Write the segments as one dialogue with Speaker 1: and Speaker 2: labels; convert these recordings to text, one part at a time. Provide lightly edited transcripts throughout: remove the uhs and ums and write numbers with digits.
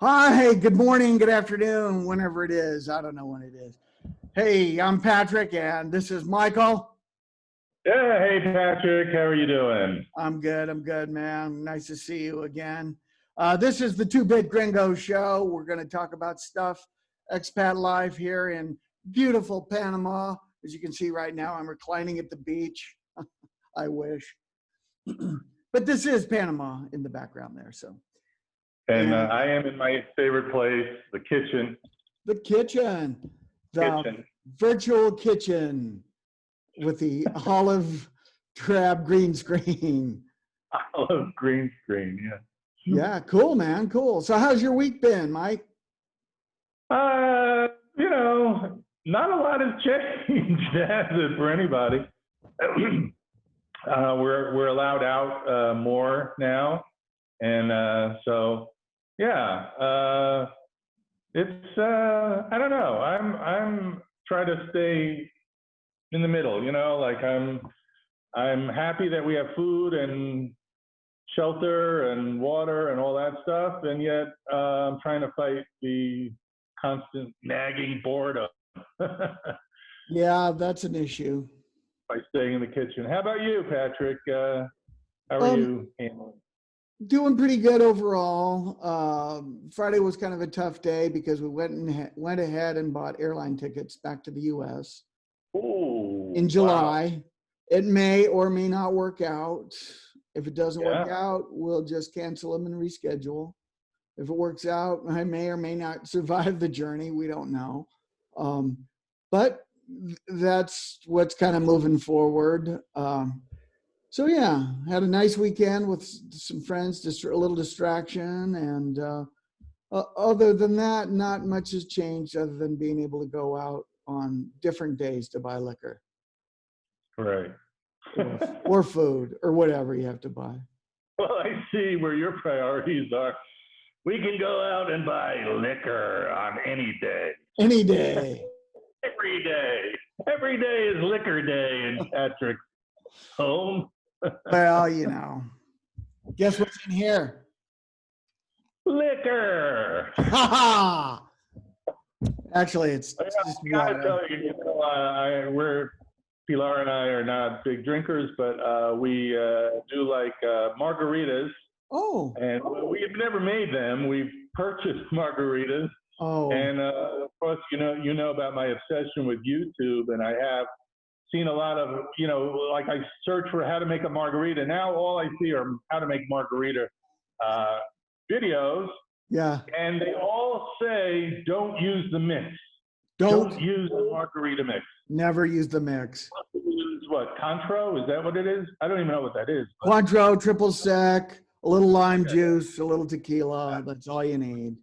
Speaker 1: Hi, good morning, good afternoon, whenever it is. I don't know when it is. Hey, I'm Patrick, and this is Michael.
Speaker 2: Yeah, hey Patrick, how are you doing?
Speaker 1: I'm good, man. Nice to see you again. This is the Bit Gringos show. We're going to talk about stuff, expat life here in beautiful Panama. As you can see right now, I'm reclining at the beach. I wish. But this is Panama in the background there. So.
Speaker 2: And I am in my favorite place, the kitchen.
Speaker 1: The kitchen. The virtual kitchen with the olive drab green screen.
Speaker 2: Olive green screen, yeah.
Speaker 1: Yeah, cool, man, cool. So how's your week been, Mike?
Speaker 2: Not a lot has changed, has it, for anybody? We're allowed out more now. And so, yeah, it's I don't know. I'm trying to stay in the middle. Like I'm happy that we have food and shelter and water and all that stuff, and yet I'm trying to fight the constant nagging boredom.
Speaker 1: Yeah, that's an issue.
Speaker 2: By staying in the kitchen. How about you, Patrick? How are you handling?
Speaker 1: Doing pretty good overall. Friday was kind of a tough day because we went ahead and bought airline tickets back to the U.S. in July. Wow. It may or may not work out. If it doesn't work out, we'll just cancel them and reschedule. If it works out, I may or may not survive the journey. We don't know. But that's what's kind of moving forward. So yeah, had a nice weekend with some friends, just a little distraction. And other than that, not much has changed other than being able to go out on different days to buy liquor.
Speaker 2: Right.
Speaker 1: or food or whatever you have to buy.
Speaker 2: Well, I see where your priorities are. We can go out and buy liquor on any day.
Speaker 1: Any day.
Speaker 2: Every day. Every day is liquor day in Patrick's home.
Speaker 1: Well, guess what's in here?
Speaker 2: Liquor.
Speaker 1: Actually, it's just water.
Speaker 2: Tell you, Pilar and I are not big drinkers, but we do like margaritas.
Speaker 1: Oh.
Speaker 2: And we've never made them. We've purchased margaritas.
Speaker 1: Oh.
Speaker 2: And of course, you know about my obsession with YouTube, and I have seen a lot of, like I search for how to make a margarita. Now all I see are how to make margarita videos.
Speaker 1: Yeah.
Speaker 2: And they all say, don't use the mix. Don't use the margarita mix.
Speaker 1: Never use the mix.
Speaker 2: Use what? Contro? Is that what it is? I don't even know what that is.
Speaker 1: Cointreau, triple sec, a little lime juice, a little tequila. That's all you need.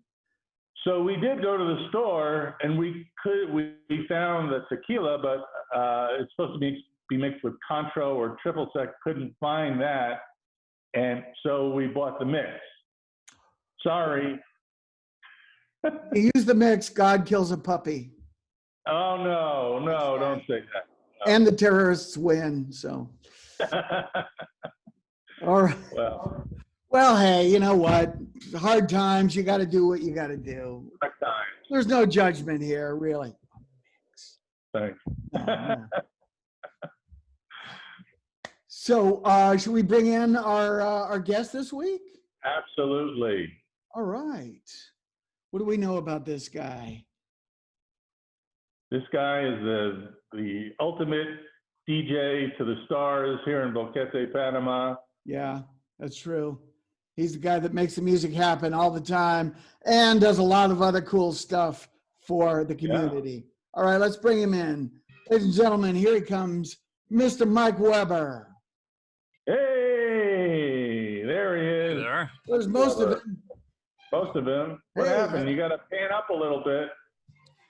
Speaker 2: So we did go to the store, and we found the tequila, but it's supposed to be mixed with Contro or triple sec. Couldn't find that, and so we bought the mix. Sorry.
Speaker 1: You use the mix, God kills a puppy.
Speaker 2: Oh no, don't say that. No.
Speaker 1: And the terrorists win. So. All right. Well, hey, you know what? Hard times, you got to do what you got to do. There's no judgment here, really.
Speaker 2: Thanks.
Speaker 1: So, should we bring in our guest this week?
Speaker 2: Absolutely.
Speaker 1: All right. What do we know about this guy?
Speaker 2: This guy is the ultimate DJ to the stars here in Boquete, Panama.
Speaker 1: Yeah, that's true. He's the guy that makes the music happen all the time and does a lot of other cool stuff for the community. Yeah. All right, let's bring him in. Ladies and gentlemen, here he comes, Mr. Mike Weber.
Speaker 2: Hey, there he is.
Speaker 3: Hey there.
Speaker 1: There's most of him.
Speaker 2: Most of him. What happened? You got to pan up a little bit.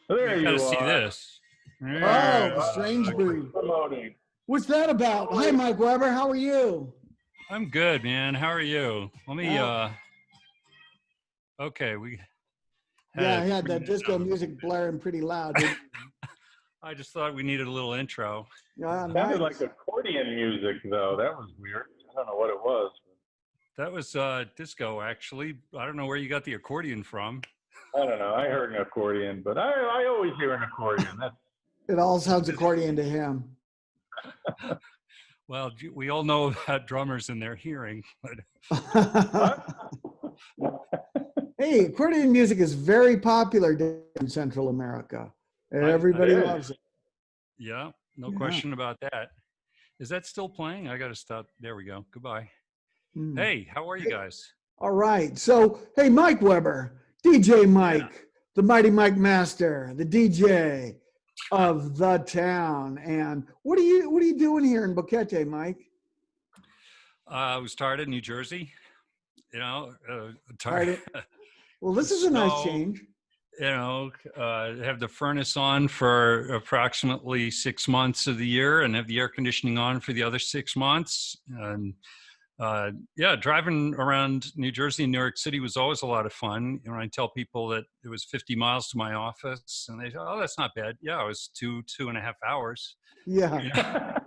Speaker 2: There you are.
Speaker 3: Got to see this.
Speaker 1: Oh, the strange breed.
Speaker 2: Promoting.
Speaker 1: What's that about? Hi, Mike Weber. How are you?
Speaker 3: I'm good, man. How are you? Let me, okay,
Speaker 1: I had that disco music blaring pretty loud.
Speaker 3: I just thought we needed a little intro.
Speaker 2: It sounded like accordion music, though. That was weird. I don't know what it was.
Speaker 3: That was disco, actually. I don't know where you got the accordion from.
Speaker 2: I don't know. I heard an accordion, but I always hear an accordion. That's
Speaker 1: It all sounds accordion to him.
Speaker 3: Well, we all know about drummers and their hearing. But
Speaker 1: Hey, accordion music is very popular in Central America. Everybody
Speaker 2: is.
Speaker 1: loves it.
Speaker 3: yeah, no
Speaker 1: Yeah.
Speaker 3: question about that. Is that still playing? I got to stop. There we go. Goodbye.
Speaker 1: Hmm.
Speaker 3: Hey, how are you guys?
Speaker 1: All right. So, hey, Mike Weber, DJ Mike, the Mighty Mike Master, the DJ of the town. And what are you doing here in Boquete, Mike?
Speaker 3: I was tired of New Jersey.
Speaker 1: Tired Well, this is a nice
Speaker 3: Snow.
Speaker 1: change.
Speaker 3: Have the furnace on for approximately 6 months of the year and have the air conditioning on for the other 6 months. And driving around New Jersey and New York City was always a lot of fun. I tell people that it was 50 miles to my office and they say, oh, that's not bad. Yeah, it was 2.5 hours.
Speaker 1: Yeah.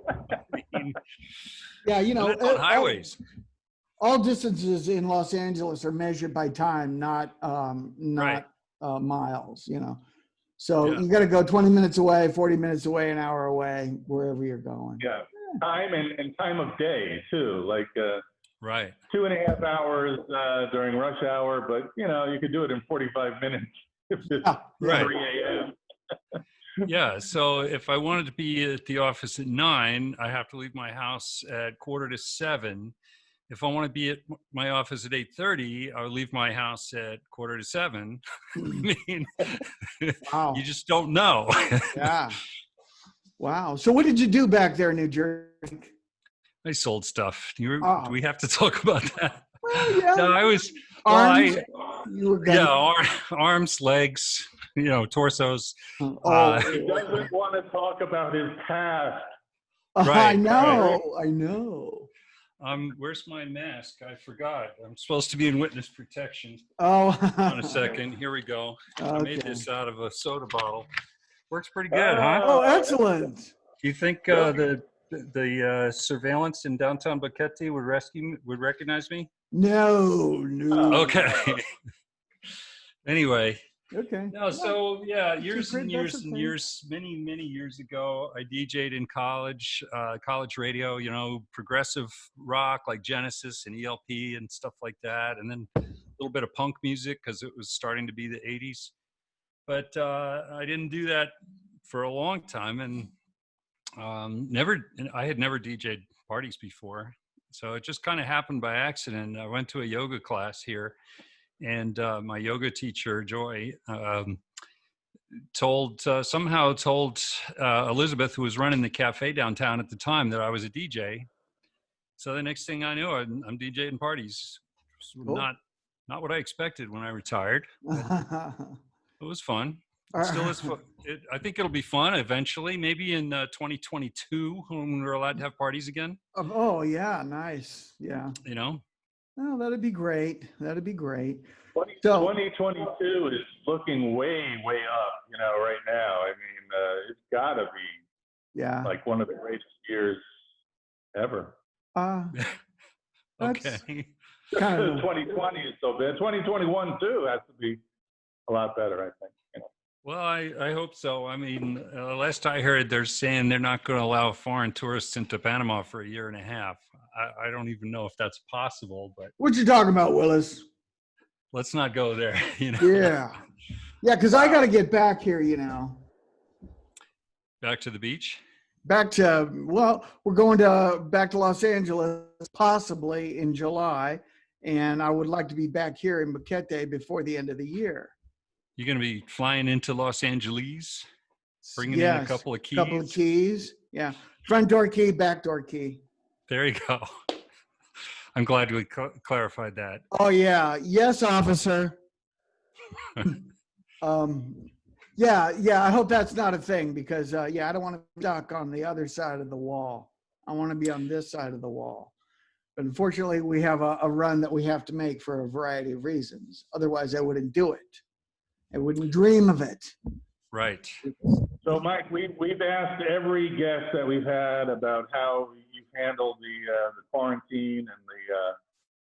Speaker 1: Yeah,
Speaker 3: on highways.
Speaker 1: All distances in Los Angeles are measured by time, not miles, So
Speaker 2: Yeah.
Speaker 1: you got to go 20 minutes away, 40 minutes away, an hour away, wherever you're going.
Speaker 2: Yeah, time and time of day too. Like
Speaker 3: Right.
Speaker 2: 2.5 hours during rush hour, but you could do it in 45 minutes if it's
Speaker 3: Right.
Speaker 2: 3 a.m.
Speaker 3: Yeah. So if I wanted to be at the office at 9, I have to leave my house at 6:45. If I want to be at my office at 8:30, I'll leave my house at 6:45. I mean,
Speaker 1: Wow.
Speaker 3: you just don't know.
Speaker 1: Yeah. Wow. So what did you do back there in New Jersey?
Speaker 3: I sold stuff. Do
Speaker 1: Oh.
Speaker 3: we have to talk about that?
Speaker 1: Well, yeah.
Speaker 3: No, I was.
Speaker 1: Arms? You were
Speaker 3: Yeah,
Speaker 1: gonna-
Speaker 3: arms, legs, torsos.
Speaker 1: Oh,
Speaker 2: He doesn't want to talk about his past.
Speaker 1: I
Speaker 3: right,
Speaker 1: know. I know.
Speaker 3: Where's my mask? I forgot. I'm supposed to be in witness protection.
Speaker 1: Oh.
Speaker 3: On a second. Here we go. I made
Speaker 1: Okay.
Speaker 3: this out of a soda bottle. Works pretty good, huh?
Speaker 1: Oh, excellent.
Speaker 3: Do you think the surveillance in downtown Boquete would recognize me?
Speaker 1: No.
Speaker 3: Okay. Anyway.
Speaker 1: Okay.
Speaker 3: No, so yeah, years
Speaker 1: great-
Speaker 3: and
Speaker 1: that's
Speaker 3: years and
Speaker 1: okay.
Speaker 3: years, many years ago, I DJ'd in college radio, progressive rock like Genesis and ELP and stuff like that. And then a little bit of punk music because it was starting to be the 80s. But I didn't do that for a long time and I had never DJ'd parties before. So it just kind of happened by accident. I went to a yoga class here. And my yoga teacher, Joy, somehow told Elizabeth, who was running the cafe downtown at the time, that I was a DJ. So the next thing I knew, I'm DJing parties.
Speaker 1: Cool.
Speaker 3: Not what I expected when I retired. It was fun. It still is fun. I think it'll be fun eventually, maybe in 2022 when we're allowed to have parties again.
Speaker 1: Oh, yeah. Nice. Yeah. Oh, that'd be great. That'd be great.
Speaker 2: 2022 is looking way up, right now. I mean, it's got to be like one of the greatest years ever.
Speaker 3: Okay.
Speaker 2: 2020 is so bad. 2021 too has to be a lot better, I think.
Speaker 3: Well, I hope so. I mean, last I heard, they're saying they're not going to allow foreign tourists into Panama for a year and a half. I don't even know if that's possible, but
Speaker 1: What you talking about, Willis?
Speaker 3: let's not go there.
Speaker 1: Yeah. Yeah, because I got to get back here,
Speaker 3: Back to the beach.
Speaker 1: Back to, we're going back to Los Angeles possibly in July. And I would like to be back here in Boquete before the end of the year.
Speaker 3: You're going to be flying into Los Angeles, bringing in a couple of keys.
Speaker 1: Couple of keys. Yeah. Front door key, back door key.
Speaker 3: There you go. I'm glad we clarified that.
Speaker 1: Oh, yeah. Yes, officer. Yeah. I hope that's not a thing because, I don't want to be stuck on the other side of the wall. I want to be on this side of the wall. But unfortunately, we have a run that we have to make for a variety of reasons. Otherwise, I wouldn't do it. I wouldn't dream of it.
Speaker 3: Right.
Speaker 2: So, Mike, we've asked every guest that we've had about how you've handled the quarantine and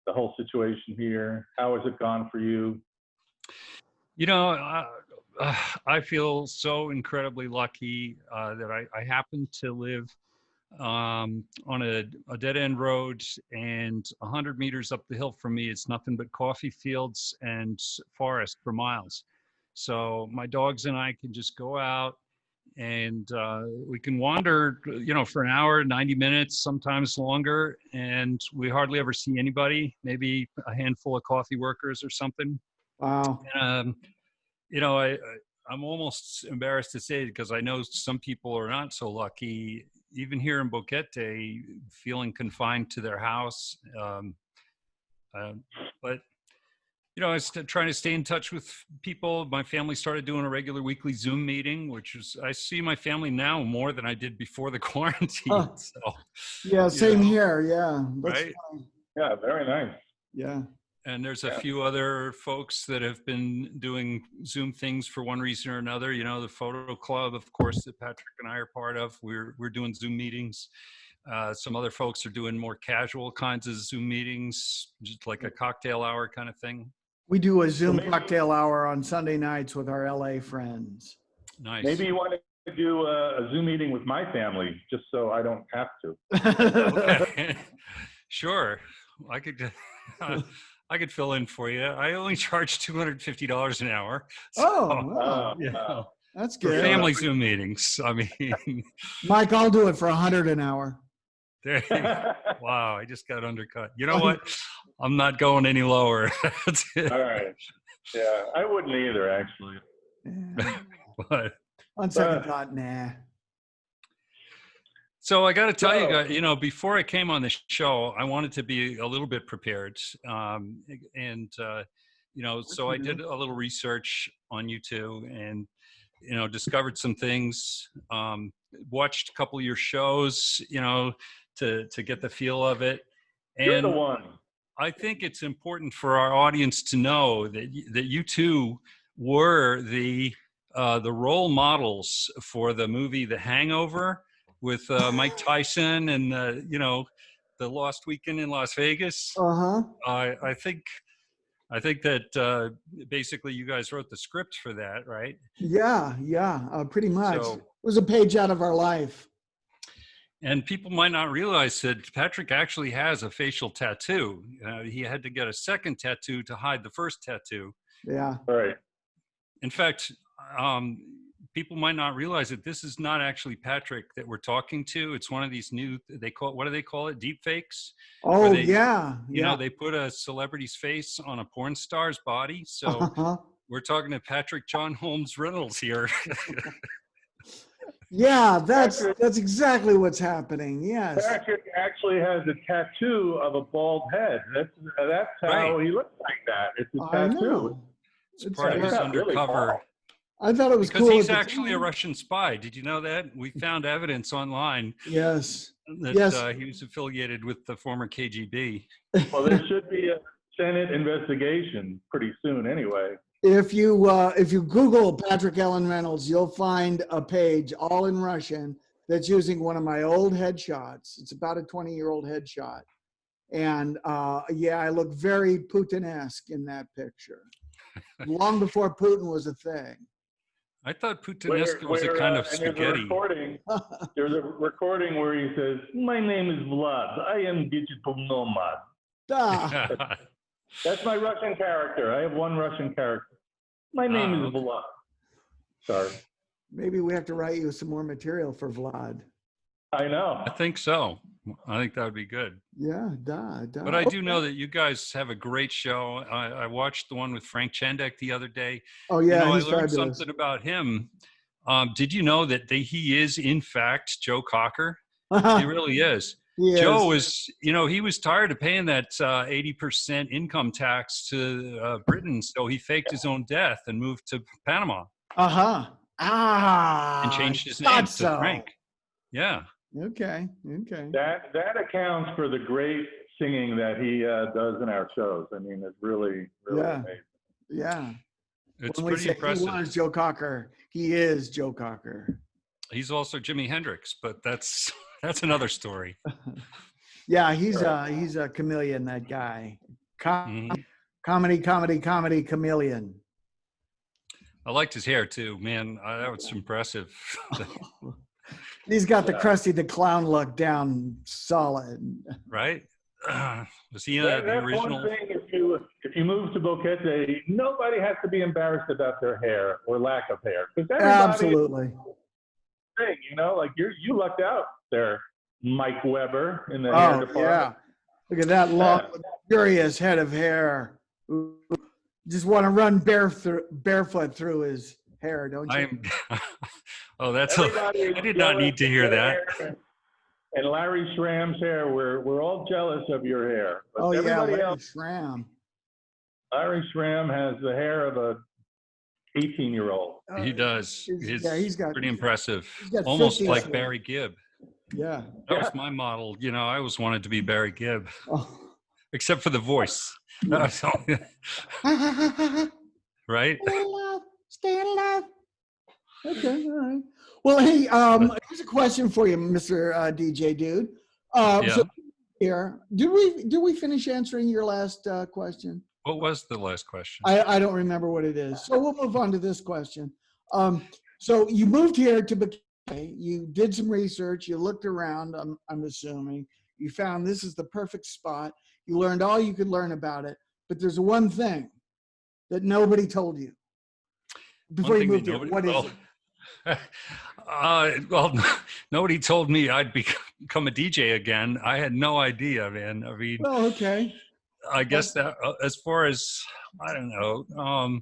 Speaker 2: the whole situation here? How has it gone for you?
Speaker 3: You know, I feel so incredibly lucky that I happen to live on a dead end road, and 100 meters up the hill from me, it's nothing but coffee fields and forest for miles. So my dogs and I can just go out and we can wander, you know, for an hour, 90 minutes, sometimes longer, and we hardly ever see anybody, maybe a handful of coffee workers or something.
Speaker 1: Wow.
Speaker 3: You know, I'm almost embarrassed to say it because I know some people are not so lucky, even here in Boquete, feeling confined to their house. But, you know, I was trying to stay in touch with people. My family started doing a regular weekly Zoom meeting, which is, I see my family now more than I did before the quarantine.
Speaker 1: Huh.
Speaker 3: So,
Speaker 1: Yeah, same here. Yeah. That's
Speaker 3: right?
Speaker 1: funny.
Speaker 2: Yeah, very nice.
Speaker 1: Yeah.
Speaker 3: And there's a
Speaker 2: Yeah.
Speaker 3: few other folks that have been doing Zoom things for one reason or another. You know, the photo club, of course, that Patrick and I are part of. We're doing Zoom meetings. Some other folks are doing more casual kinds of Zoom meetings, just like a cocktail hour kind of thing.
Speaker 1: We do a Zoom
Speaker 2: maybe-
Speaker 1: cocktail hour on Sunday nights with our LA friends.
Speaker 3: Nice.
Speaker 2: Maybe you want to do a Zoom meeting with my family, just so I don't have to.
Speaker 3: Okay. Sure. I could. I could fill in for you. I only charge $250 an hour. So,
Speaker 1: Oh, wow.
Speaker 3: yeah.
Speaker 1: That's
Speaker 3: For
Speaker 1: good.
Speaker 3: family Zoom meetings. I mean,
Speaker 1: Mike, I'll do it for $100 an hour.
Speaker 3: there, wow, I just got undercut. You know what? I'm not going any lower. That's it.
Speaker 2: All right. Yeah, I wouldn't either, actually.
Speaker 1: Yeah.
Speaker 3: But,
Speaker 1: On second thought, nah.
Speaker 3: so I got to tell you
Speaker 2: So-
Speaker 3: guys, you know, before I came on this show, I wanted to be a little bit prepared. You know, so I did a little research on you two and, you know, discovered some things, watched a couple of your shows, you know, to get the feel of it.
Speaker 2: You're the
Speaker 3: And
Speaker 2: one.
Speaker 3: I think it's important for our audience to know that you two were the role models for the movie The Hangover with Mike Tyson and you know, The Lost Weekend in Las Vegas.
Speaker 1: Uh-huh.
Speaker 3: I think that basically you guys wrote the script for that, right?
Speaker 1: Yeah, pretty much.
Speaker 3: So-
Speaker 1: It was a page out of our life.
Speaker 3: And people might not realize that Patrick actually has a facial tattoo. He had to get a second tattoo to hide the first tattoo.
Speaker 1: Yeah.
Speaker 2: All right.
Speaker 3: In fact, people might not realize that this is not actually Patrick that we're talking to. It's one of these new, what do they call it? Deep fakes?
Speaker 1: Oh,
Speaker 3: they-
Speaker 1: yeah.
Speaker 3: You know, they put a celebrity's face on a porn star's body. So
Speaker 1: Uh-huh.
Speaker 3: we're talking to Patrick John Holmes Reynolds here.
Speaker 1: Yeah, that's exactly what's happening. Yes.
Speaker 2: Patrick actually has a tattoo of a bald head. That's how
Speaker 3: Right.
Speaker 2: he looks like that. It's a
Speaker 1: I
Speaker 2: tattoo.
Speaker 1: know.
Speaker 3: It's part of
Speaker 2: He's
Speaker 3: his
Speaker 2: not really
Speaker 3: undercover.
Speaker 2: bald.
Speaker 1: I thought it was
Speaker 3: Because
Speaker 1: cool.
Speaker 3: he's
Speaker 1: at the
Speaker 3: actually a
Speaker 1: time.
Speaker 3: Russian spy. Did you know that? We found evidence online
Speaker 1: Yes.
Speaker 3: that
Speaker 1: Yes.
Speaker 3: he was affiliated with the former KGB.
Speaker 2: Well, there should be a Senate investigation pretty soon anyway.
Speaker 1: If you Google Patrick Ellen Reynolds, you'll find a page all in Russian that's using one of my old headshots. It's about a 20-year-old headshot. And yeah, I look very Putin-esque in that picture. Long before Putin was a thing.
Speaker 3: I thought Putinescu was a kind of
Speaker 2: and
Speaker 3: spaghetti.
Speaker 2: There's a recording where he says, "My name is Vlad. I am digital nomad."
Speaker 1: Ah,
Speaker 2: That's my Russian character. I have one Russian character. My name is
Speaker 3: okay.
Speaker 2: Vlad. Sorry.
Speaker 1: maybe we have to write you some more material for Vlad.
Speaker 2: I know.
Speaker 3: I think so. I think that would be good.
Speaker 1: Yeah, duh.
Speaker 3: But I do know that you guys have a great show. I watched the one with Frank Chandek the other day.
Speaker 1: Oh yeah,
Speaker 3: You know, I
Speaker 1: he's
Speaker 3: learned
Speaker 1: fabulous.
Speaker 3: something about him. Did you know that he is, in fact, Joe Cocker? He really is.
Speaker 1: He
Speaker 3: Joe
Speaker 1: is.
Speaker 3: was, you know, he was tired of paying that 80% income tax to Britain, so he faked his own death and moved to Panama
Speaker 1: Uh-huh. Ah.
Speaker 3: and changed his
Speaker 1: thought
Speaker 3: name to
Speaker 1: so.
Speaker 3: Frank. Yeah.
Speaker 1: Okay.
Speaker 2: That accounts for the great singing that he does in our shows. I mean, it's really
Speaker 1: Yeah.
Speaker 2: amazing.
Speaker 1: Yeah.
Speaker 3: It's
Speaker 1: When we
Speaker 3: pretty
Speaker 1: say
Speaker 3: impressive.
Speaker 1: he was Joe Cocker, he is Joe Cocker.
Speaker 3: He's also Jimi Hendrix, but that's another story.
Speaker 1: Yeah, he's a chameleon, that guy.
Speaker 3: Mhm.
Speaker 1: Comedy chameleon.
Speaker 3: I liked his hair too, man. That was impressive.
Speaker 1: He's got the Krusty the Clown look down solid.
Speaker 3: Right? Was he
Speaker 2: That's
Speaker 3: the
Speaker 2: one
Speaker 3: original?
Speaker 2: thing. If you move to Boquete, nobody has to be embarrassed about their hair or lack of hair, because everybody
Speaker 1: Absolutely.
Speaker 2: thing, like you lucked out there, Mike Weber, in the hair
Speaker 1: Oh,
Speaker 2: department.
Speaker 1: yeah. Look at that long, luxurious head of hair. Just want to run barefoot through his hair, don't you?
Speaker 3: Oh, I
Speaker 2: Everybody
Speaker 3: did not need to hear that.
Speaker 2: And Larry Schramm's hair, we're all jealous of your hair. But
Speaker 1: Oh, yeah,
Speaker 2: everybody
Speaker 1: Larry
Speaker 2: else,
Speaker 1: Schramm.
Speaker 2: Larry Schramm has the hair of a 18-year-old.
Speaker 3: He does.
Speaker 1: He's got
Speaker 3: pretty impressive.
Speaker 1: he's got
Speaker 3: Almost
Speaker 1: 50
Speaker 3: like
Speaker 1: hair.
Speaker 3: Barry Gibb.
Speaker 1: Yeah.
Speaker 3: That was my model. I always wanted to be Barry Gibb,
Speaker 1: Oh.
Speaker 3: except for the voice. That was all- right?
Speaker 1: Stay alive. Okay, all right. Well, hey, here's a question for you, Mr. DJ Dude.
Speaker 3: Yeah.
Speaker 1: So here, did we finish answering your last question?
Speaker 3: What was the last question?
Speaker 1: I don't remember what it is. So we'll move on to this question. So you moved here to Bikini. You did some research. You looked around. I'm assuming you found this is the perfect spot. You learned all you could learn about it. But there's one thing that nobody told you before you moved here. What is it?
Speaker 3: Well, nobody told me I'd become a DJ again. I had no idea, man. I mean,
Speaker 1: Well, okay.
Speaker 3: I guess that as far as, I don't know,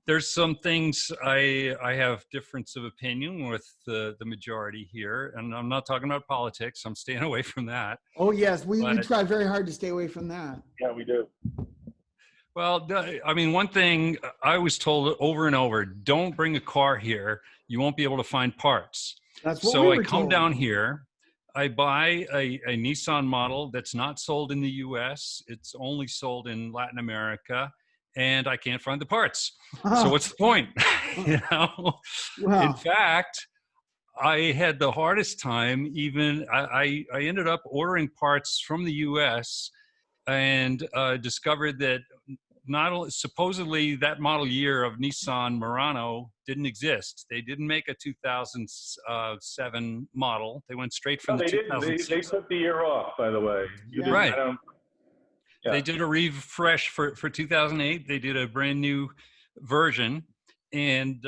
Speaker 3: there's some things I have difference of opinion with the majority here. And I'm not talking about politics. I'm staying away from that.
Speaker 1: Oh, yes. We try very hard to stay away from that.
Speaker 2: Yeah, we do.
Speaker 3: Well, I mean, one thing I was told over and over, don't bring a car here. You won't be able to find parts.
Speaker 1: That's what
Speaker 3: So
Speaker 1: we were
Speaker 3: I come
Speaker 1: told.
Speaker 3: down here. I buy a Nissan model that's not sold in the US. It's only sold in Latin America. And I can't find the parts. So what's the point?
Speaker 1: Wow.
Speaker 3: In fact, I had the hardest time even, I ended up ordering parts from the US and discovered that not only supposedly that model year of Nissan Murano didn't exist. They didn't make a 2007 model. They went straight from
Speaker 2: No,
Speaker 3: the
Speaker 2: they didn't.
Speaker 3: 2006.
Speaker 2: They took the year off, by the way. You didn't,
Speaker 3: Right.
Speaker 2: Yeah.
Speaker 3: They did a refresh for 2008. They did a brand new version. And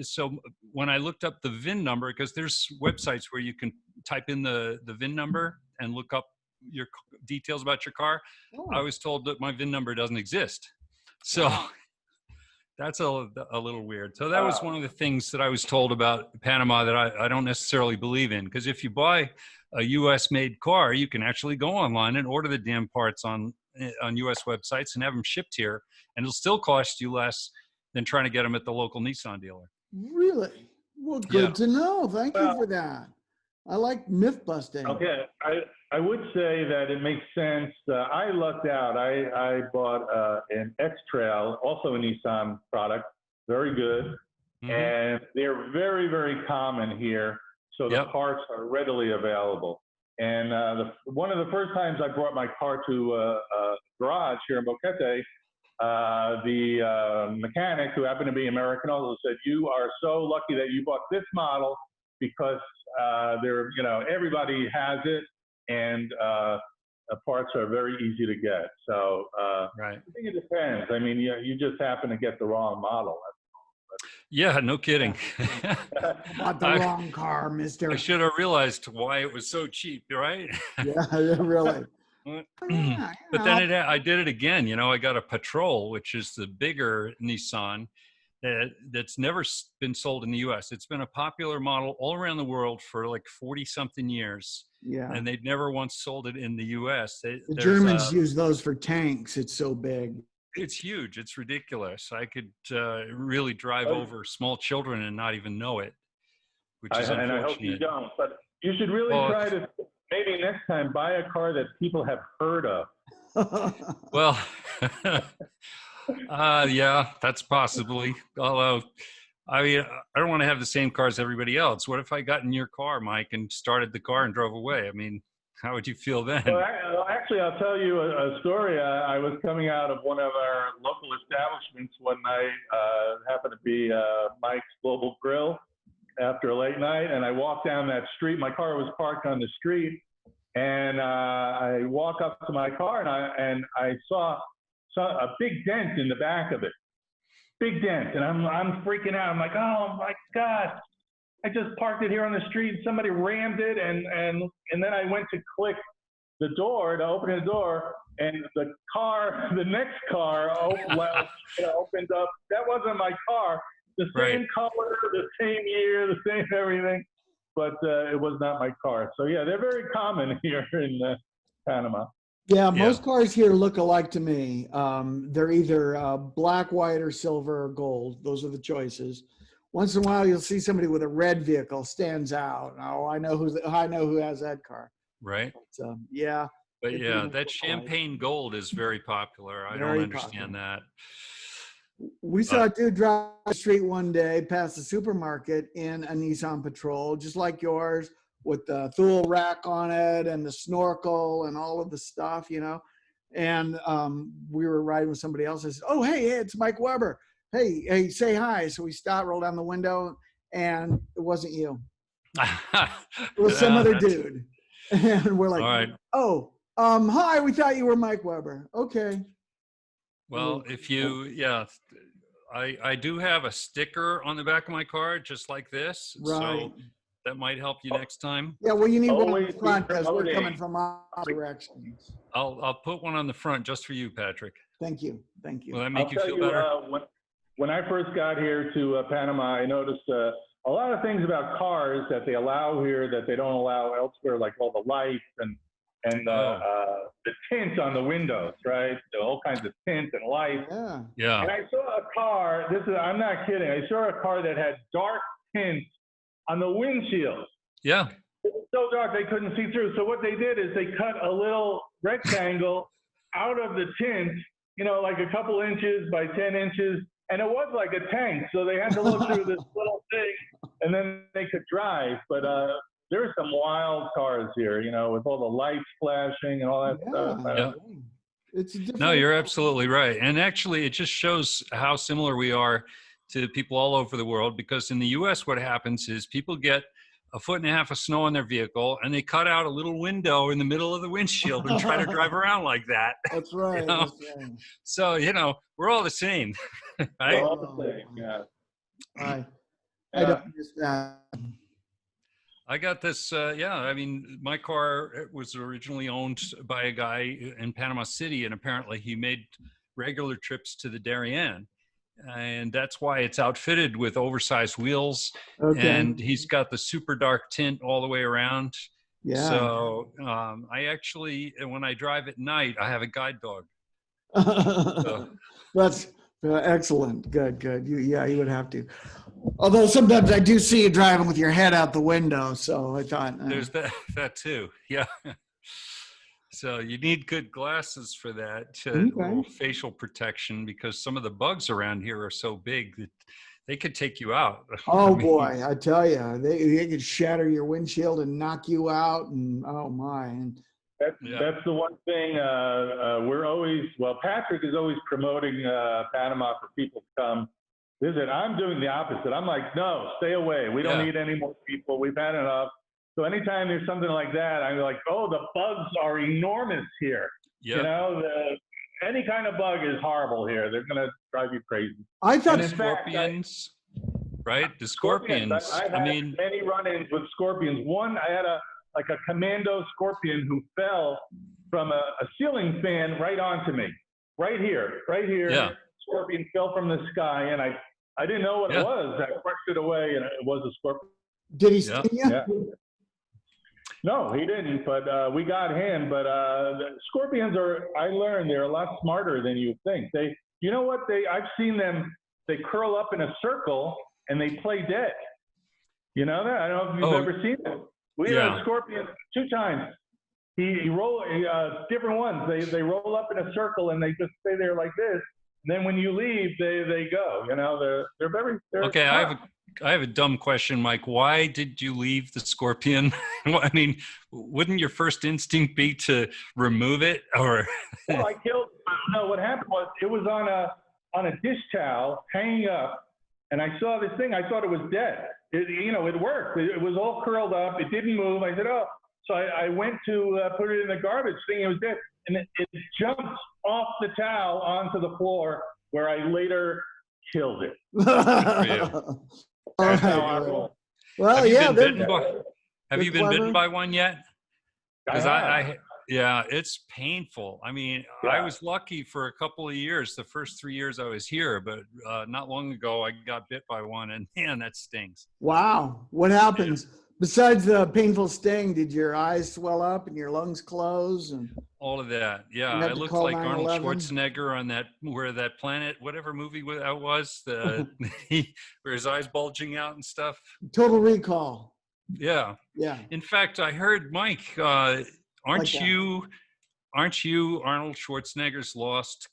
Speaker 3: so when I looked up the VIN number, because there's websites where you can type in the VIN number and look up your details about your car, I was told that my VIN number doesn't exist. So that's a little weird. So that was one of the things that I was told about Panama that I don't necessarily believe in. Because if you buy a US made car, you can actually go online and order the damn parts on US websites and have them shipped here. And it'll still cost you less than trying to get them at the local Nissan dealer.
Speaker 1: Really? Well, good to know. Thank you for that. I like myth busting.
Speaker 2: Okay, I would say that it makes sense. I lucked out. I bought an X-Trail, also a Nissan product, very good.
Speaker 3: Mm-hmm.
Speaker 2: And they're very, very common here. So the parts are readily available. And one of the first times I brought my car to a garage here in Boquete, the mechanic, who happened to be American also, said, "You are so lucky that you bought this model because everybody has it, and the parts are very easy to get." So
Speaker 3: right.
Speaker 2: I think it depends. I mean, you just happen to get the wrong model.
Speaker 3: Yeah, no kidding.
Speaker 1: Bought the wrong car, mister.
Speaker 3: I should have realized why it was so cheap, right?
Speaker 1: Yeah, really.
Speaker 3: But then I did it again. I got a Patrol, which is the bigger Nissan that's never been sold in the US. It's been a popular model all around the world for like 40 something years.
Speaker 1: Yeah.
Speaker 3: And they've never once sold it in the US.
Speaker 1: The Germans use those for tanks. It's so big.
Speaker 3: It's huge. It's ridiculous. I could really drive over small children and not even know it, which is unfortunate.
Speaker 2: And I hope you don't. But you should really try to, maybe next time, buy a car that people have heard of.
Speaker 3: Well, yeah, that's possibly. Although, I mean, I don't want to have the same car as everybody else. What if I got in your car, Mike, and started the car and drove away? I mean, How would you feel then?
Speaker 2: Well, actually, I'll tell you a story. I was coming out of one of our local establishments one night. Happened to be Mike's Global Grill after a late night, and I walked down that street. My car was parked on the street, and I walk up to my car, and I saw a big dent in the back of it. Big dent, and I'm freaking out. I'm like, oh my God. I just parked it here on the street. Somebody rammed it, and then I went to click the door to open the door, and the next car opened up. That wasn't my car. The same color, the same year, the same everything, but it was not my car. So yeah, they're very common here in Panama.
Speaker 1: Yeah, most cars here look alike to me. They're either black, white, or silver or gold. Those are the choices. Once in a while, you'll see somebody with a red vehicle stands out. Oh, I know who has that car.
Speaker 3: Right.
Speaker 1: So yeah.
Speaker 3: But yeah, that champagne gold is very popular. I don't understand that.
Speaker 1: We saw a dude drive the street one day past the supermarket in a Nissan Patrol, just like yours, with the Thule rack on it and the snorkel and all of the stuff, you know. And we were riding with somebody else. I said, "Oh, hey, it's Mike Weber. Hey, say hi." So we stopped, rolled down the window, and it wasn't you. It was some other dude. And we're like,
Speaker 3: right.
Speaker 1: "Oh, hi, we thought you were Mike Weber." Okay.
Speaker 3: Well, if you, I do have a sticker on the back of my car, just like this.
Speaker 1: Right.
Speaker 3: So that might help you next time.
Speaker 1: Yeah, well, you need one on the front because we're coming from all directions.
Speaker 3: I'll put one on the front just for you, Patrick.
Speaker 1: Thank you.
Speaker 3: Will that make you feel better?
Speaker 2: When I first got here to Panama, I noticed a lot of things about cars that they allow here that they don't allow elsewhere, like all the lights and the tint on the windows, right? All kinds of tint and light.
Speaker 1: Yeah.
Speaker 2: And I saw a car, I'm not kidding, I saw a car that had dark tint on the windshield.
Speaker 3: Yeah.
Speaker 2: It was so dark they couldn't see through. So what they did is they cut a little rectangle out of the tint, like a couple inches by 10 inches. And it was like a tank. So they had to look through this little thing and then they could drive. But there's some wild cars here, with all the lights flashing and all that stuff.
Speaker 3: Yeah.
Speaker 1: It's different.
Speaker 3: No, you're absolutely right. And actually, it just shows how similar we are to people all over the world, because in the U.S., what happens is people get a foot and a half of snow on their vehicle and they cut out a little window in the middle of the windshield and try to drive around like that.
Speaker 1: That's right. That's right.
Speaker 3: So, we're all the same. Right?
Speaker 2: We're all the same, yeah.
Speaker 1: I don't understand.
Speaker 3: I got this, my car was originally owned by a guy in Panama City, and apparently he made regular trips to the Darien. And that's why it's outfitted with oversized wheels.
Speaker 1: Okay.
Speaker 3: And he's got the super dark tint all the way around.
Speaker 1: Yeah.
Speaker 3: So I actually, when I drive at night, I have a guide dog. So.
Speaker 1: That's excellent. Good. You would have to. Although sometimes I do see you driving with your head out the window, so I thought
Speaker 3: there's that too. Yeah. So you need good glasses for that, facial protection, because some of the bugs around here are so big that they could take you out.
Speaker 1: Oh boy, I tell you, they could shatter your windshield and knock you out, and oh my. And
Speaker 2: that's the one thing Patrick is always promoting Panama for people to come visit. I'm doing the opposite. I'm like, no, stay away. We don't need any more people. We've had enough. So anytime there's something like that, I'm like, oh, the bugs are enormous here. Yep. Any kind of bug is horrible here. They're going to drive you crazy.
Speaker 1: I thought
Speaker 3: scorpions, right? The scorpions.
Speaker 2: I've had many run-ins with scorpions. One, I had a commando scorpion who fell from a ceiling fan right onto me, right here.
Speaker 3: Yeah.
Speaker 2: Scorpion fell from the sky, and I didn't know what it was. I brushed it away, and it was a scorpion.
Speaker 1: Did he sting you?
Speaker 2: Yeah. No, he didn't, but we got him. But the scorpions I learned they're a lot smarter than you think. I've seen them, they curl up in a circle and they play dead. You know that? I don't know if you've ever seen it. We had a scorpion 2 times. He roll different ones. They roll up in a circle and they just stay there like this. And then when you leave, they go. They're very.
Speaker 3: Okay,
Speaker 2: smart.
Speaker 3: I have a dumb question, Mike. Why did you leave the Scorpion? I mean, wouldn't your first instinct be to remove it, or?
Speaker 2: Well, no, what happened was it was on a dish towel hanging up, and I saw this thing. I thought it was dead. It worked. It was all curled up. It didn't move. I said, oh. So I went to put it in the garbage, thinking it was dead, and it jumped off the towel onto the floor, where I later killed it.
Speaker 1: All
Speaker 2: That's
Speaker 1: right.
Speaker 2: how I roll.
Speaker 1: Well,
Speaker 3: Have you
Speaker 1: yeah.
Speaker 3: been bitten by, have you been
Speaker 1: clever.
Speaker 3: bitten by one yet? Because
Speaker 2: I
Speaker 3: yeah, it's painful. I mean, I was lucky for a couple of years, the first 3 years I was here, but not long ago I got bit by one, and man, that stings.
Speaker 1: Wow. What happens? Besides the painful sting, did your eyes swell up and your lungs close? And
Speaker 3: all of that, yeah.
Speaker 1: You had
Speaker 3: I
Speaker 1: to
Speaker 3: looked
Speaker 1: call
Speaker 3: like Arnold
Speaker 1: 911?
Speaker 3: Schwarzenegger on that planet, whatever movie that was, where his eyes bulging out and stuff.
Speaker 1: Total Recall.
Speaker 3: Yeah.
Speaker 1: Yeah.
Speaker 3: In fact, I heard, Mike, aren't
Speaker 1: Like
Speaker 3: you Arnold Schwarzenegger's lost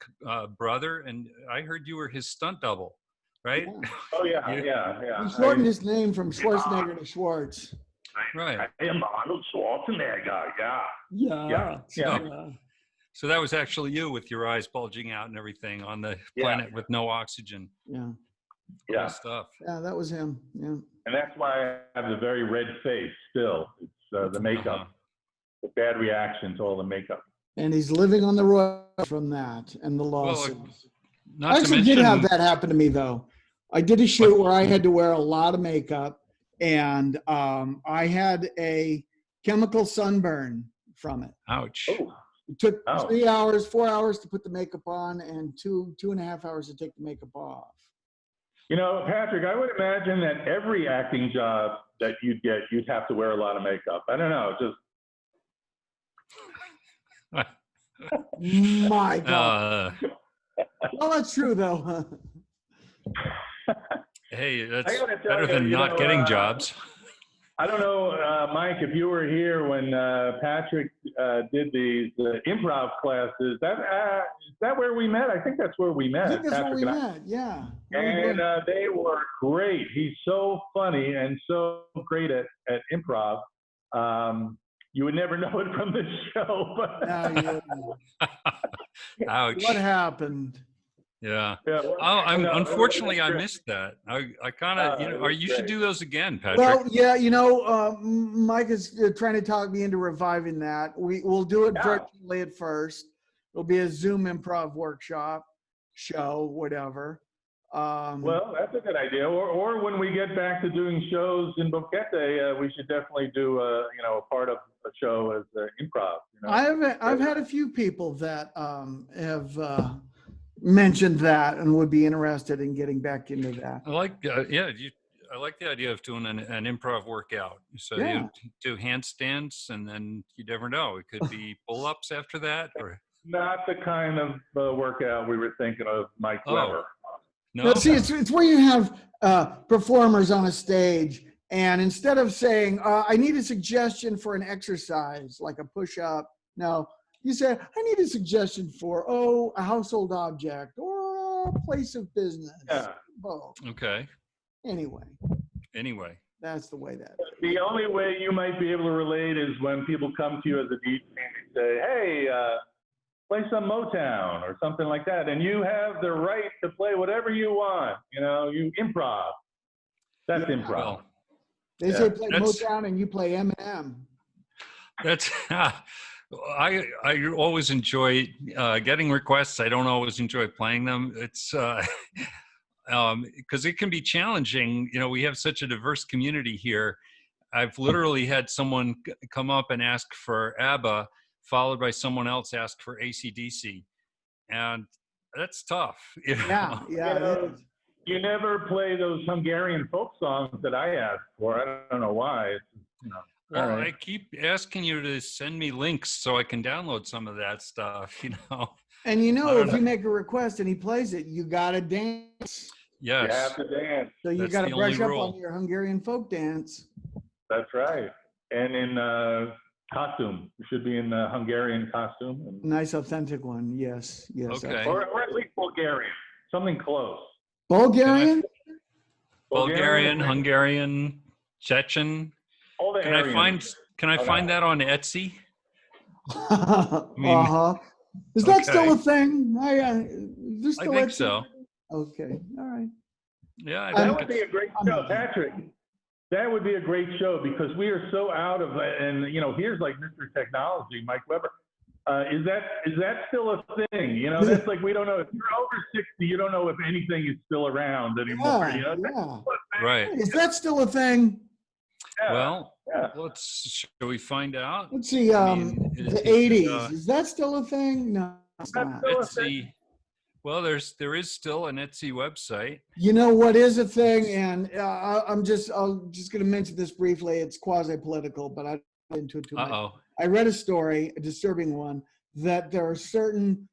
Speaker 3: brother? And I heard you were his stunt double, right?
Speaker 1: Yeah.
Speaker 2: Oh yeah,
Speaker 3: You-
Speaker 2: yeah.
Speaker 1: He shortened his name from Schwarzenegger to Schwartz.
Speaker 3: Right.
Speaker 2: I am Arnold Schwarzenegger. Yeah.
Speaker 1: Yeah.
Speaker 3: So that was actually you with your eyes bulging out and everything on the planet with no oxygen.
Speaker 1: Yeah.
Speaker 2: Yeah.
Speaker 3: Cool stuff.
Speaker 1: Yeah, that was him. Yeah.
Speaker 2: And that's why I have a very red face still. It's the makeup, the bad reaction to all the makeup.
Speaker 1: And he's living on the road from that and the lawsuits.
Speaker 3: Not
Speaker 1: I
Speaker 3: to
Speaker 1: actually
Speaker 3: mention,
Speaker 1: did have that happen to me, though. I did a shoot where I had to wear a lot of makeup, and I had a chemical sunburn from it.
Speaker 3: ouch.
Speaker 2: Oh,
Speaker 1: It took
Speaker 2: Oh.
Speaker 1: 3 hours, 4 hours to put the makeup on, and two and a half hours to take the makeup off.
Speaker 2: Patrick, I would imagine that every acting job that you'd get, you'd have to wear a lot of makeup. I don't know, just
Speaker 1: My God. Well, that's true, though.
Speaker 3: Hey, that's
Speaker 2: I gotta tell
Speaker 3: better
Speaker 2: you,
Speaker 3: than not getting jobs.
Speaker 2: I don't know, Mike, if you were here when Patrick did these improv classes. Is that where we met? I think that's where we met.
Speaker 1: I think that's where
Speaker 2: Patrick
Speaker 1: we
Speaker 2: and I.
Speaker 1: met, yeah.
Speaker 2: And they were great. He's so funny and so great at improv. You would never know it from the show. But
Speaker 3: Ouch.
Speaker 1: What happened?
Speaker 3: Yeah.
Speaker 2: well,
Speaker 3: Unfortunately, I missed that. I kind of, you should do those again, Patrick.
Speaker 1: Well, yeah, Mike is trying to talk me into reviving that. We'll do it virtually at first. It'll be a Zoom improv workshop, show, whatever.
Speaker 2: Well, that's a good idea. Or when we get back to doing shows in Boquete, we should definitely do a part of a show as improv.
Speaker 1: I've had a few people that have mentioned that and would be interested in getting back into that.
Speaker 3: I like, I like the idea of doing an improv workout. So
Speaker 1: Yeah.
Speaker 3: you do handstands, and then you never know. It could be pull-ups after that, or
Speaker 2: Not the kind of workout we were thinking of, Mike Weber.
Speaker 3: no.
Speaker 1: No, see, it's where you have performers on a stage, and instead of saying, I need a suggestion for an exercise, like a push-up, no, you say, I need a suggestion for, a household object or a place of business.
Speaker 2: Yeah.
Speaker 1: Both.
Speaker 3: Okay.
Speaker 1: Anyway, that's the way that.
Speaker 2: The only way you might be able to relate is when people come to you as a DJ and say, hey, play some Motown or something like that. And you have the right to play whatever you want. You improv. That's improv.
Speaker 3: Well,
Speaker 1: They say play
Speaker 3: that's-
Speaker 1: Motown and you play Eminem.
Speaker 3: that's I always enjoy getting requests. I don't always enjoy playing them. It's because it can be challenging. We have such a diverse community here. I've literally had someone come up and ask for ABBA, followed by someone else ask for AC/DC, and that's tough.
Speaker 1: Yeah, it is.
Speaker 2: You never play those Hungarian folk songs that I asked for. I don't know why.
Speaker 3: Well,
Speaker 2: all right.
Speaker 3: I keep asking you to send me links so I can download some of that stuff.
Speaker 1: And
Speaker 3: I don't
Speaker 1: if
Speaker 3: know.
Speaker 1: you make a request and he plays it, you gotta dance.
Speaker 2: You
Speaker 3: Yes.
Speaker 2: have to dance.
Speaker 1: So you
Speaker 3: That's
Speaker 1: gotta
Speaker 3: the
Speaker 1: brush
Speaker 3: only
Speaker 1: up
Speaker 3: rule.
Speaker 1: on your Hungarian folk dance.
Speaker 2: That's right. And in costume. You should be in Hungarian costume.
Speaker 1: Nice authentic one. Yes.
Speaker 3: Okay.
Speaker 2: Or at least Bulgarian. Something close.
Speaker 1: Bulgarian?
Speaker 3: Bulgarian, Hungarian, Chechen.
Speaker 2: All the
Speaker 3: Can I
Speaker 2: Aryans.
Speaker 3: find that on Etsy? mean-
Speaker 1: uh-huh. Is that still
Speaker 3: Okay.
Speaker 1: a thing? There's
Speaker 3: I
Speaker 1: still
Speaker 3: think
Speaker 1: Etsy?
Speaker 3: so.
Speaker 1: Okay, all right.
Speaker 3: Yeah, I
Speaker 2: That
Speaker 3: think
Speaker 2: would be
Speaker 3: it's,
Speaker 2: a great show, Patrick. That would be a great show because we are so out of it. And, you know, here's like Mr. Technology, Mike Weber. Is that still a thing? You know, that's like, we don't know. If you're over 60, you don't know if anything is still around anymore.
Speaker 1: Yeah,
Speaker 2: You know?
Speaker 1: yeah.
Speaker 3: right.
Speaker 1: Is that still a thing?
Speaker 2: Yeah.
Speaker 3: Well,
Speaker 2: Yeah.
Speaker 3: shall we find out?
Speaker 1: Let's see,
Speaker 3: I mean,
Speaker 1: the 80s. Is that still a thing? No, it's
Speaker 2: That's
Speaker 1: not.
Speaker 2: still a thing.
Speaker 3: Etsy. Well, there is still an Etsy website.
Speaker 1: You know what is a thing, and I'm just going to mention this briefly. It's quasi-political, but I don't get into it too much.
Speaker 3: Uh-oh.
Speaker 1: I read a story, a disturbing one, that there are certain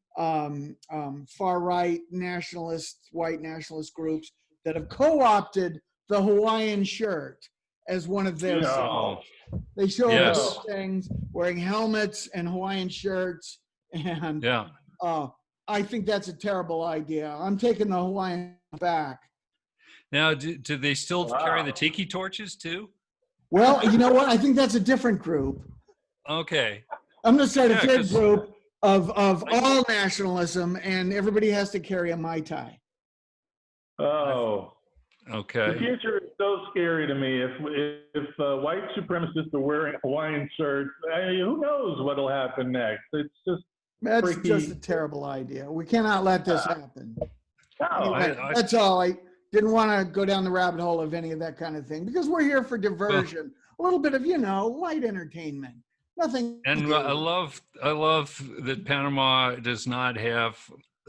Speaker 1: far-right nationalist, white nationalist groups that have co-opted the Hawaiian shirt as one of their
Speaker 2: No.
Speaker 1: symbols. They show
Speaker 3: Yes.
Speaker 1: up with things, wearing helmets and Hawaiian shirts, and
Speaker 3: Yeah.
Speaker 1: I think that's a terrible idea. I'm taking the Hawaiian back.
Speaker 3: Now, do they still
Speaker 2: Wow.
Speaker 3: carry the tiki torches too?
Speaker 1: Well, you know what? I think that's a different group.
Speaker 3: Okay.
Speaker 1: I'm going to start a
Speaker 3: Yeah,
Speaker 1: third
Speaker 3: 'cause-
Speaker 1: group of all nationalism, and everybody has to carry a Mai Tai.
Speaker 2: Oh. The
Speaker 3: Okay.
Speaker 2: future is so scary to me. If white supremacists are wearing Hawaiian shirts, who knows what'll happen next? It's just
Speaker 1: That's
Speaker 2: freaky.
Speaker 1: just a terrible idea. We cannot let this happen.
Speaker 2: no.
Speaker 1: Anyway,
Speaker 3: I-
Speaker 1: that's all. I didn't want to go down the rabbit hole of any of that kind of thing because we're here for diversion, a little bit of, light entertainment. Nothing.
Speaker 3: And I love that Panama does not have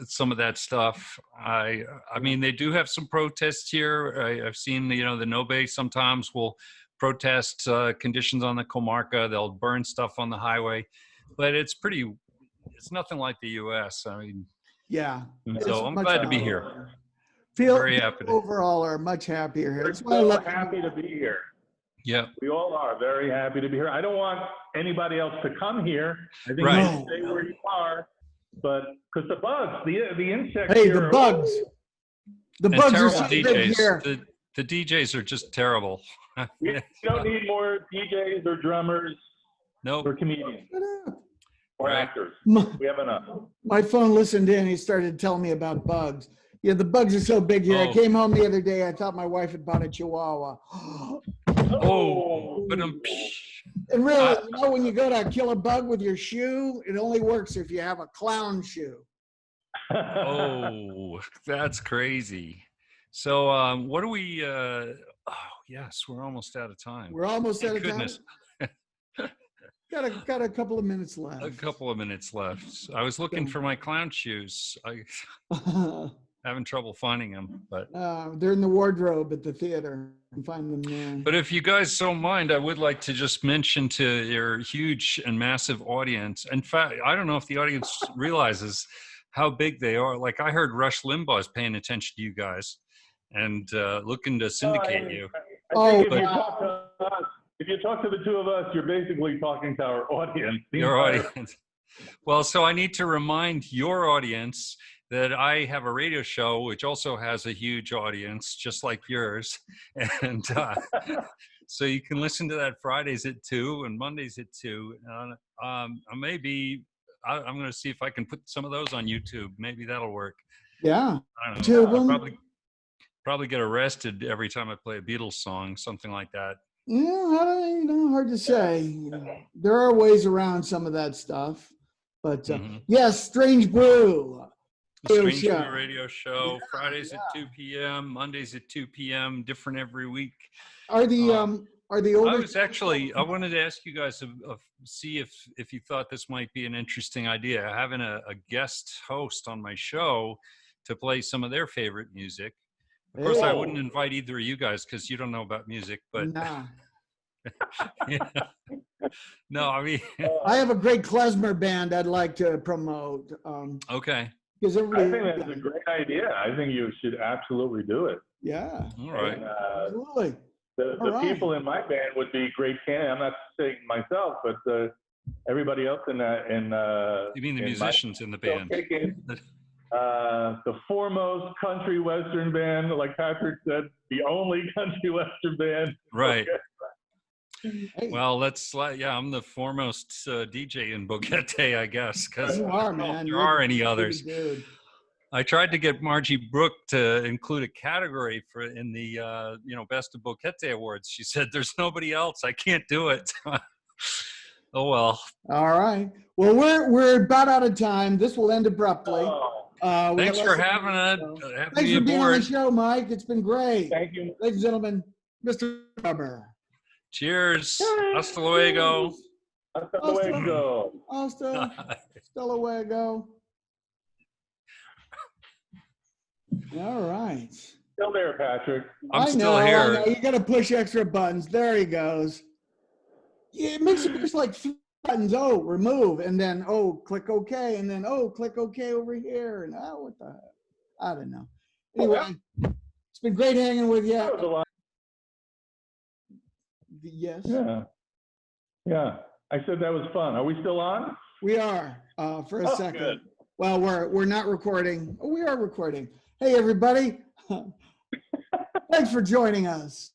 Speaker 3: some of that stuff. I mean, they do have some protests here. I've seen, the Nobe sometimes will protest conditions on the Comarca. They'll burn stuff on the highway, but it's nothing like the U.S. I mean,
Speaker 1: Yeah.
Speaker 3: so I'm glad to be here. Very happy to-
Speaker 1: Overall are much happier here.
Speaker 2: We're
Speaker 1: That's why I
Speaker 2: so
Speaker 1: love
Speaker 2: happy to be here.
Speaker 3: Yeah.
Speaker 2: We all are very happy to be here. I don't want anybody else to come here. I think
Speaker 3: Right.
Speaker 2: you should stay where you are. But because the bugs, the insects
Speaker 1: Hey,
Speaker 2: here
Speaker 1: the
Speaker 2: are-
Speaker 1: bugs. The
Speaker 3: And
Speaker 1: bugs are
Speaker 3: terrible
Speaker 1: so big
Speaker 3: DJs.
Speaker 1: here.
Speaker 3: The DJs are just terrible.
Speaker 2: We don't need more DJs or drummers
Speaker 3: Nope.
Speaker 2: or comedians
Speaker 1: Shut up.
Speaker 2: or
Speaker 3: Right.
Speaker 2: actors.
Speaker 1: My,
Speaker 2: We have enough.
Speaker 1: my phone listened in. He started telling me about bugs. Yeah, the bugs are so big here. I
Speaker 3: Oh.
Speaker 1: came home the other day. I thought my wife had bought a Chihuahua.
Speaker 3: Oh, but
Speaker 1: And really, when you go to kill a bug with your shoe, it only works if you have a clown shoe.
Speaker 3: oh, that's crazy. So, what do we? Yes, we're almost out of time.
Speaker 1: We're almost out
Speaker 3: Thank
Speaker 1: of time.
Speaker 3: goodness.
Speaker 1: Got a couple of minutes left.
Speaker 3: A couple of minutes left. I was looking for my clown shoes. I having trouble finding them, but.
Speaker 1: They're in the wardrobe at the theater. You can find them there.
Speaker 3: But if you guys don't mind, I would like to just mention to your huge and massive audience. In fact, I don't know if the audience realizes how big they are. Like I heard Rush Limbaugh is paying attention to you guys and looking to syndicate you.
Speaker 2: I think
Speaker 1: Oh,
Speaker 2: if you talk to the two of us, you're basically talking to our audience.
Speaker 3: Your audience. Well, so I need to remind your audience that I have a radio show which also has a huge audience, just like yours. And so you can listen to that Fridays at 2 and Mondays at 2. I'm going to see if I can put some of those on YouTube. Maybe that'll work.
Speaker 1: Yeah.
Speaker 3: I don't
Speaker 1: Two
Speaker 3: know.
Speaker 1: of
Speaker 3: I'll
Speaker 1: them?
Speaker 3: probably get arrested every time I play a Beatles song, something like that.
Speaker 1: Yeah, I don't, hard to say. There are ways around some of that stuff. But
Speaker 3: Mhm.
Speaker 1: yes, Strange Brew.
Speaker 3: Strange
Speaker 1: show.
Speaker 3: Brew Radio Show, Fridays at 2 p.m., Mondays at 2 p.m., different every week.
Speaker 1: Are the older?
Speaker 3: I wanted to ask you guys to see if you thought this might be an interesting idea, having a guest host on my show to play some of their favorite music. Of course, I wouldn't invite either of you guys because you don't know about music, but
Speaker 1: Nah.
Speaker 3: yeah. No, I mean,
Speaker 1: I have a great klezmer band I'd like to promote.
Speaker 3: okay,
Speaker 1: Because
Speaker 2: I
Speaker 1: everybody.
Speaker 2: think that's a great idea. I think you should absolutely do it.
Speaker 1: Yeah.
Speaker 3: all right.
Speaker 2: And,
Speaker 1: Absolutely.
Speaker 2: the
Speaker 1: All right.
Speaker 2: people in my band would be great candidates. I'm not saying myself, but everybody else in
Speaker 3: You mean the
Speaker 2: in my-
Speaker 3: musicians in the band?
Speaker 2: the foremost country western band, like Patrick said, the only country western band.
Speaker 3: Right.
Speaker 1: Hey,
Speaker 3: Well, I'm the foremost DJ in Boquete, I guess, because
Speaker 1: you
Speaker 3: I
Speaker 1: are,
Speaker 3: don't know if
Speaker 1: man.
Speaker 3: there
Speaker 1: You're
Speaker 3: are
Speaker 1: the
Speaker 3: any others.
Speaker 1: dude.
Speaker 3: I tried to get Margie Brooke to include a category in the Best of Boquete Awards. She said, "There's nobody else. I can't do it." Oh well.
Speaker 1: All right. Well, we're about out of time. This will end abruptly. We
Speaker 3: Thanks
Speaker 1: got
Speaker 3: for
Speaker 1: less than a
Speaker 3: having
Speaker 1: minute,
Speaker 3: it.
Speaker 1: so.
Speaker 3: Having
Speaker 1: Thanks
Speaker 3: me
Speaker 1: for being on the
Speaker 3: aboard.
Speaker 1: show, Mike. It's been great.
Speaker 2: Thank you.
Speaker 1: Ladies and gentlemen, Mr. Rubber.
Speaker 3: Cheers. Hasta luego.
Speaker 2: Hasta luego.
Speaker 1: Hasta luego. All right.
Speaker 2: Still there, Patrick.
Speaker 3: I'm still here.
Speaker 1: I know. You got to push extra buttons. There he goes. Yeah, it makes it just like 3 buttons. Oh, remove, and then click OK, and then click OK over here, and what the heck? I don't know. Anyway, it's been great hanging with you.
Speaker 2: That was a lot.
Speaker 1: Yes.
Speaker 2: Yeah. I said that was fun. Are we still on?
Speaker 1: We are for a second.
Speaker 2: Good.
Speaker 1: Well, we're not recording. Oh, we are recording. Hey, everybody. Thanks for joining us.